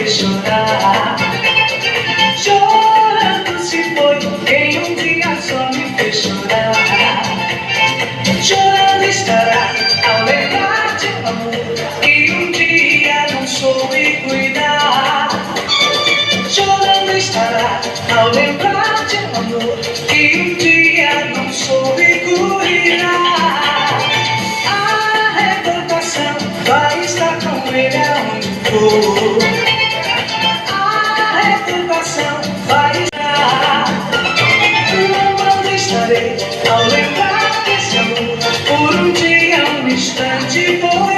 Chorar, chorando se foi quem um dia só me fez chorar. Chorando estará ao lembrar de um amor que um dia não soube cuidar. Chorando estará ao lembrar de um amor que um dia não soube cuidar. A recordação vai estar com ele aonde for. Vai estar, quando estarei ao lembrar desse amor, por um dia, um instante foi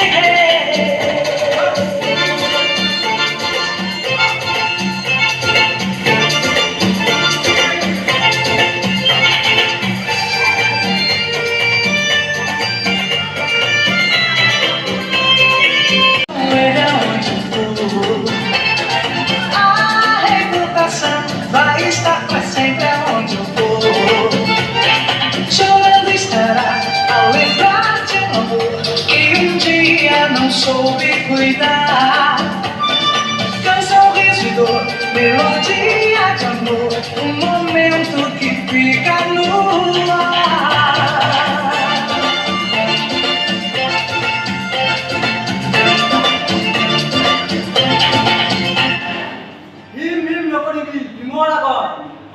vai estar pra sempre aonde eu for. Chorando estará ao lembrar de um amor que um dia não soube cuidar. Canção, riso e dor, melodia de amor, um momento que fica no ar.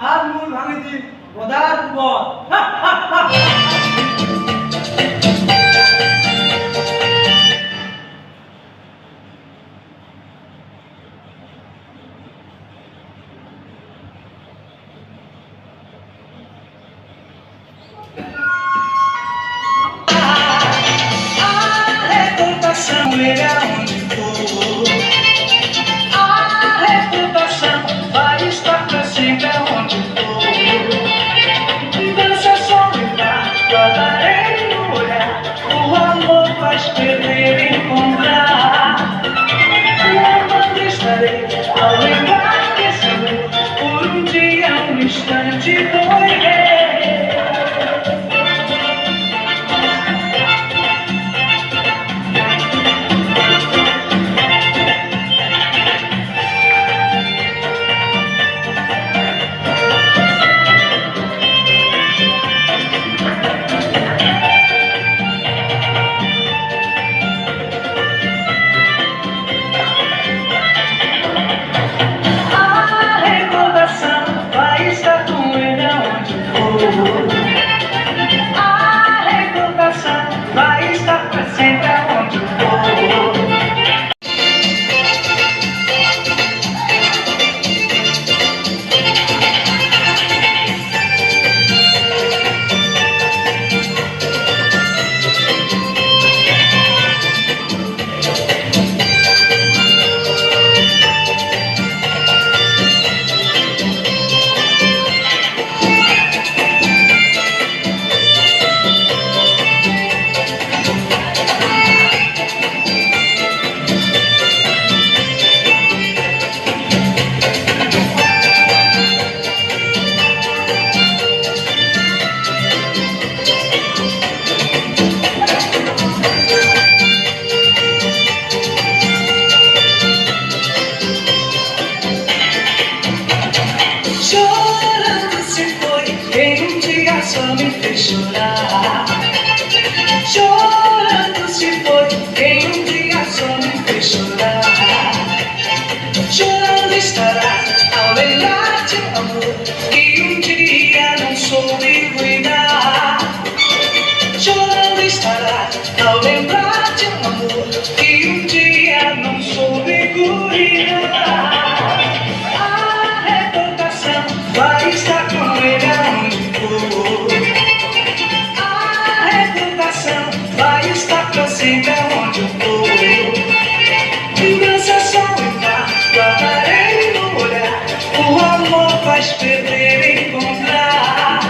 한문 방해지 보다 뭐 A recordação ele aonde for. A recordação vai estar pra sempre aonde for. Dança só lembrar, guardarei no olhar, o amor faz perder e encontrar. Quando estarei ao lembrar desse amor, por um dia, um instante foi a recordação vai estar pra sempre aonde eu for. Chorando se foi quem um dia só me fez chorar. Chorando se foi quem um dia só me fez chorar. Chorando estará ao lembrar de um amor que um dia não soube cuidar. Chorando estará ao lembrar de um amor que um dia não soube cuidar. Vai estar com ele aonde for. A recordação necessita muito apoio. Mudança só entrar, guardarei no olhar. O amor faz perder e encontrar.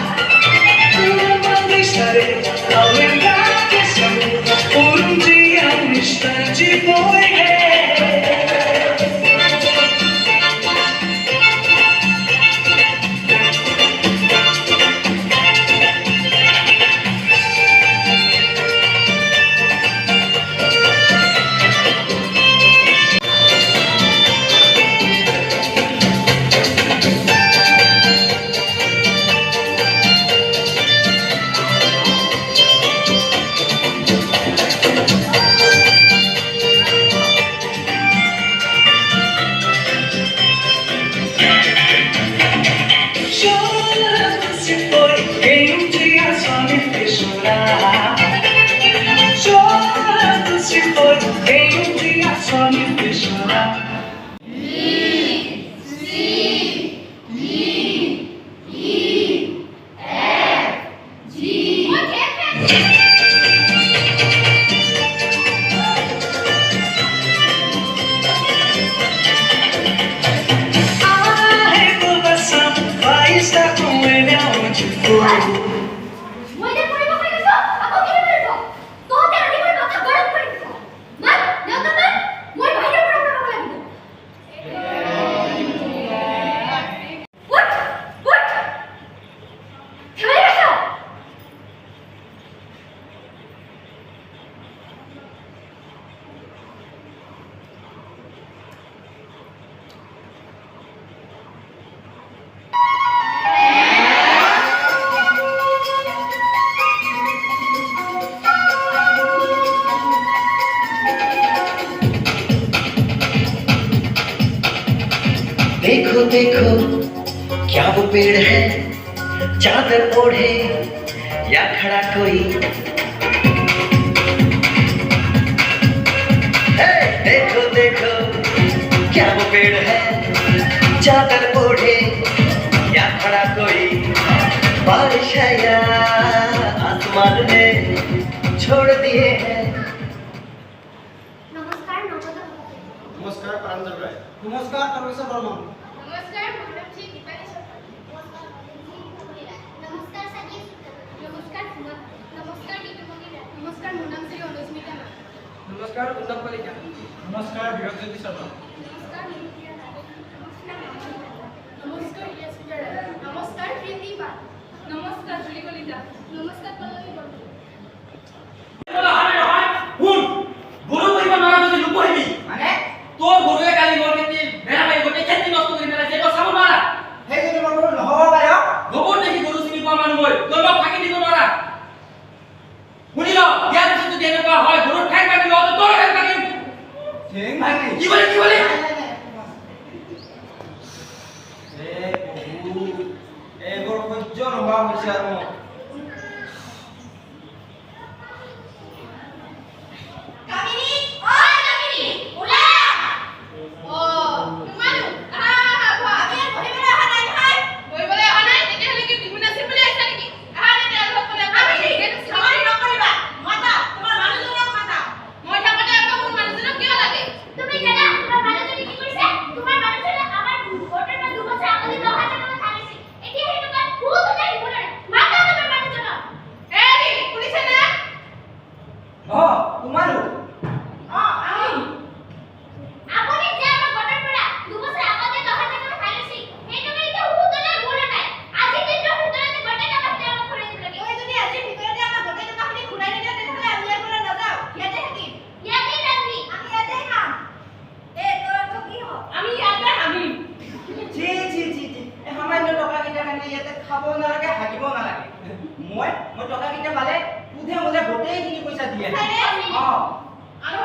Amando estarei ao lembrar desse amor. Por um dia, um instante foi chorando se foi quem um dia só me fez chorar. Chorando se foi quem um dia só me fez chorar. A recordação vai estar com ele aonde for. देखो देखो क्या वो पेड़ है चादर ओढ़े या खड़ा कोई। हे देखो देखो क्या वो पेड़ है चादर ओढ़े या खड़ा कोई। बारिश है या आसमान ने छोड़ दिए हैं। नमस्कार प्रांजल राय। नमस्कार परमेश्वर बर्मन। नमस्कार मानवजी दीपाली शर्मा। नमस्कार संगीत। नमस्कार सुमन। नमस्कार नीतू मंगीरा। नमस्कार मोनाश्री अनुस्मिता मा। नमस्कार उत्तम कलिका। नमस्कार विरज्योति शर्मा। नमस्कार नित्या राय। नमस्कार इलियास विजय। नमस्कार प्रीति बा। नमस्कार जुली कलिता। नमस्कार पल्लवी बर्मन। তোর গরুয়ে কালি গরুটি বেড়া পাই গোটে খেতি নষ্ট করে ফেলা সেটা সামু মারা সেই যদি বন্ধু নহব পাৰে গোবৰ দেখি গৰু চিনি পাওয়া মানুষ বই তোৰ বাপ ফাঁকি দিব মাৰা শুনিল ইয়াৰ পিছত যদি এনেকুৱা হয় গৰুৰ ঠ্যাং কাটি লও তো তোৰ ঠ্যাং কাটি ঠেং ভাঙি কি বলে এইবোৰ সহ্য নোহোৱা হৈছে আৰু কামিনী ওই কামিনী ওলা ও তোমালু আমি আর বহিবলে অহা নাই নহয় বহিবলে অহা নাই তেতিয়াহলে কি বিমুনা চিবলে আইছা নেকি আহা নে অলপ কলে কামিনী সামানি নকৰিবা মাতা তোমাৰ মানুহজনক মাতা মই থাকতে আকৌ মোৰ মানুহজনক কিয় লাগে তুমি জানা তোমাৰ মানুহজনে কি কৰিছে তোমাৰ মানুহজনে আমাৰ ঘৰতে না দুবছৰ আগতে 9000 টকা ধাৰিছে এতিয়া হেতু কাম খুব নাই বলে মাতা তোমাৰ মানুহজনক এৰি পুলিছে না তোমাৰো আপুনি যে আমাৰ ঘৰৰ পৰা দুবছৰ আগতে 9000 টকা ধাৰিছে হেতু কাম এতিয়া হুদনে বলে নাই আজি দিনটো হুদনে গোটে টকা আমাক ঘূৰাই দিব লাগে ওই যদি আজি ভিতৰতে আমাক গোটে টকাখিনি ঘূৰাই নিদিয়ে তেতিয়াহলে আমি ইয়াৰ পৰা নাযাওঁ ইয়াতে থাকিম ইয়াতে থাকি আমি ইয়াতে খাম তোৰ কি হ আমি ইয়াতে হামিম জি এই সামান্য টকাকেইটা কাৰণে ইয়াতে খাব নালাগে হাগিব নালাগে মই টকাকেইটা পালে সুধে মোলে গোটেইখিনি পইচা দিয়ে আৰু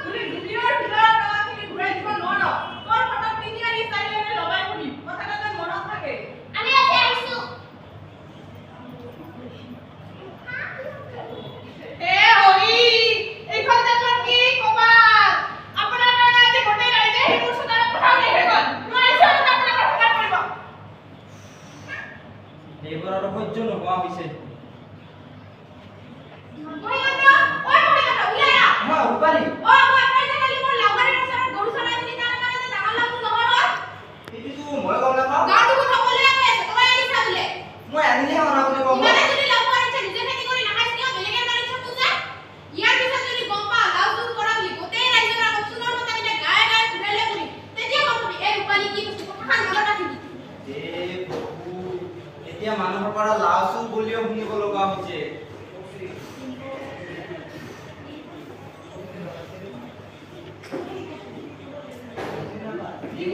তুমি দুদিনৰ ভিতৰত টকাখিনি ঘূৰাই দিব নোৱাৰা তোৰ ফটো পিনি আনি চাইলে লগাই শুনি কথাটা তোৰ মনত থাকে আমি আজি আহিছো এ হৰি এইখন জাতত কি কবা আপোনাৰ কাৰণে আজি গোটেই ৰাইজে হিমুৰ চোতালত পঠাও হৈ গ'ল নোৱাৰিছো আপোনাক সৎকাৰ কৰিব এইবোৰ আৰু সহ্য নোহোৱা হৈছে মহিগত ওই মহিগত উলাই আ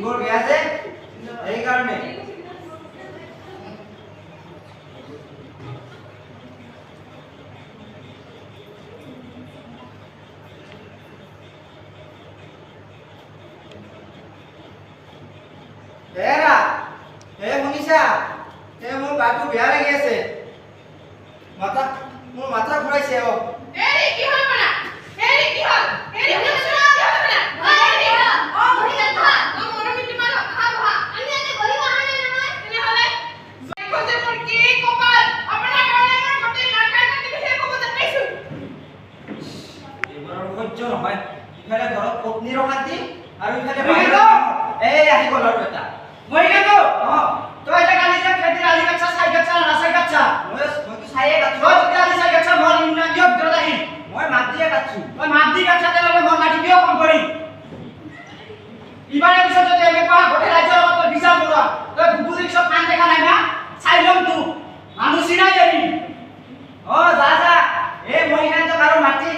দিনবোৰ বেয়া যে সেইকাৰণে এৰা শুনিছা মোৰ গাটো বেয়া লাগি আছে মোৰ মাথা ঘূৰাইছে এৰি কি হ'ল বনা এৰি কি হ'ল এৰি কি হ'ল বনা এৰি অ ভৰি গা অ মনৰ মিটি মাৰ খা ভা আমি এনে গৰিব আনে নহয় এনে হলে কৈছে মোৰ কি কপাল আপোনাৰ কাৰণে মোৰ গোটেই লাগাই কাটি দিছে ক'ব পাইছো এইবাৰৰ সহ্য নহয় ইফালে ঘৰত পত্নীৰ অশান্তি আৰু ইফালে এই আহি গ'ল আৰু এটা মই কিন্তু তই এটা কালি যে খেতিৰ আলি গাছা চাই গাছা নাচাই গাছা মইতো চাইয়ে গাছো তই যেতিয়া আলি চাই গাছা মই ইন্না কিয় ভিতৰত আহিম মই মাত দিয়ে গাছো তই মাত দি গাছা তেনেহ'লে মই মাটি কিয় কম কৰিম ইবাৰে পিছত যদি এনেকুৱা গোটেই ৰাজ্যৰ লগত তই বিচাৰ কৰা তই বুবুলিক চব কাম দেখা নাই না চাই ল'ম তো মানুহ চিনাই যাবি যা এই মই ইমানটো কাৰো মাটি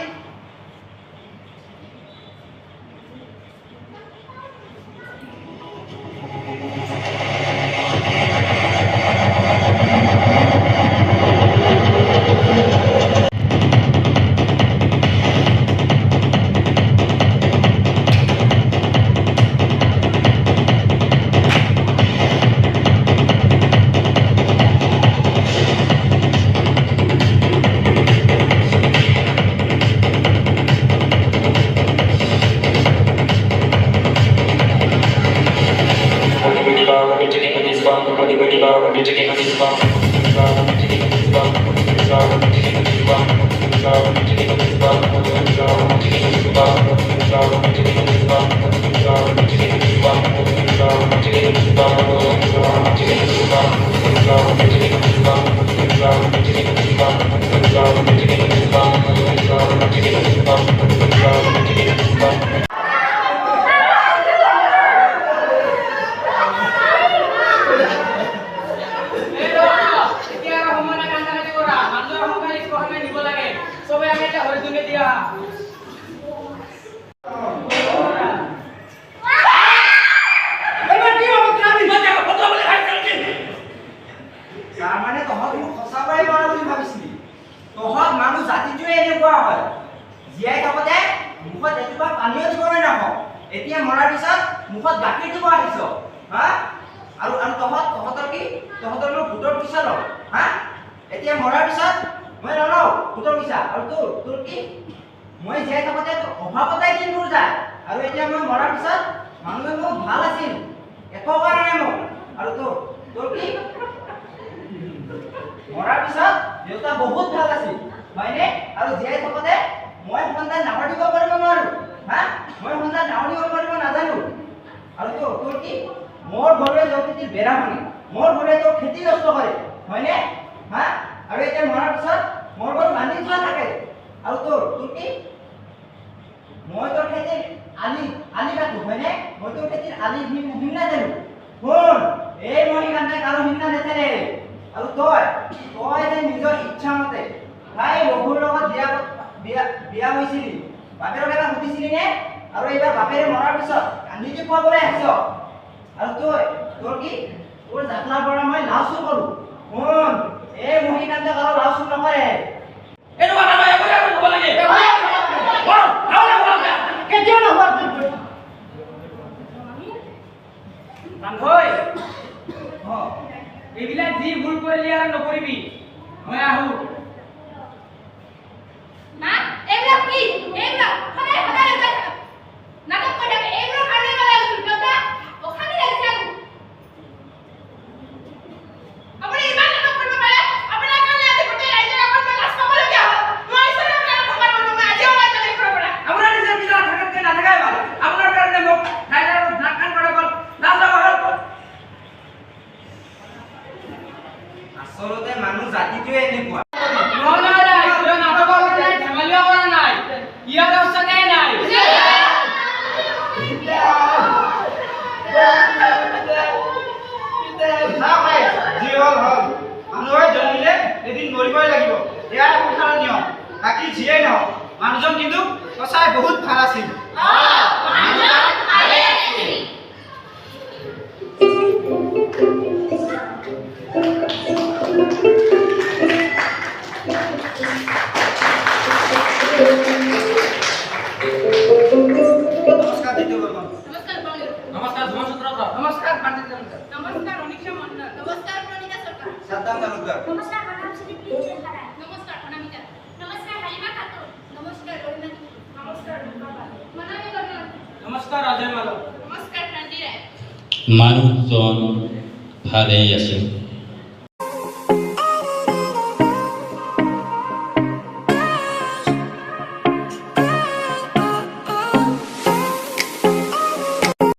এতিয়া মৰাৰ পিছত মুখত গাখীৰ দিব আহিছ আৰু তহঁতৰ কি তহঁতৰ ভোটৰ পইচা ল এতিয়া মৰাৰ পিছত মই নলওঁ ভোটৰ পইচা আৰু তোৰ কি মই জীয়াই থাকোঁতে অভাৱতে দিনবোৰ যায় আৰু এতিয়া মই মৰাৰ পিছত মানুহে মোক ভাল আছিল একো কৰা নাই মোক আৰু তোৰ কি মৰাৰ পিছত দেউতা বহুত ভাল আছিল হয়নে আৰু জীয়াই থাকোঁতে মই সন্তান ডাঙৰ দিব পাৰিব নোৱাৰো মই সন্তান ডাঙৰ দিব পাৰিব নাজানো আৰু তোৰ কি মোৰ ঘৰে যৌতুকি বেৰা ভাঙে মোৰ ঘৰে তোৰ খেতি নষ্ট কৰে হয়নে আৰু এতিয়া মৰাৰ পিছত মোৰ ঘৰ বান্ধি থোৱা থাকে আৰু তোৰ কি মই তোৰ খেতিৰ আলি কাটো হয়নে মই তোৰ খেতিৰ আলি ভিন্না জানো শুন এই মই কাৰণে কাৰো ভিন্না নেথাকে আৰু তই যে নিজৰ ইচ্ছা মতে ভাই ৰঘুৰ লগত বিয়া হৈছিলি বাপেৰক এটা সুধিছিলি নে আৰু এইবাৰ বাপেৰে মৰাৰ পিছত কান্দিকে খুৱাবলৈ আহিছ আৰু তোৰ কি তোৰ যাত্ৰাৰ পৰা মই লাভ চুৰ কৰোঁ শুন এই মহিকান্তে কাৰো লাভ চুৰ নকৰে কেতিয়াও নহয় এইবিলাক যি ভুল কৰিলি আৰু নকৰিবি মই আহো মা এইবিলাক কি এইবিলাক সদায় সদায় নাটক কৰি থাকে এইবোৰ কাৰণে গলে দেউতা অখানি লাগিছে আপুনি ইমান নাটক কৰিব পাৰে আপোনাৰ কাৰণে আজি গোটেই ৰাইজৰ আগত মই লাজ পাবলগীয়া হ'ল মই ঈশ্বৰে আপোনাক ক্ষমা কৰিব মই আজি ওলাই যাব লাগিব পৰা আপোনাৰ নিজৰ পিছত থাকাতকে নাথাকাই ভাল আপোনাৰ কাৰণে মোক ৰাইজৰ আগত নাক কান কৰা গ'ল লাজ লগা হ'ল আচলতে মানুহ জাতিটোৱে এনেকুৱা মানুহে জন্মিলে এদিন মৰিবই লাগিব এয়াই সংসাৰৰ নিয়ম বাকী যিয়েই নহওক মানুহজন কিন্তু সঁচাই বহুত ভাল আছিল তালুকদার। নমস্কাৰ মোৰ নাম শ্ৰী প্ৰিন্সেল খাৰাই। নমস্কাৰ অনামিকা। নমস্কাৰ হালিমা খাতুন। নমস্কাৰ ৰহিমা খাতুন। নমস্কাৰ ৰূপা। মনালী বৰ্মন। নমস্কাৰ অজয় মালক। নমস্কাৰ ক্ৰান্তি ৰায়। মানুহজন ভালেই আছে।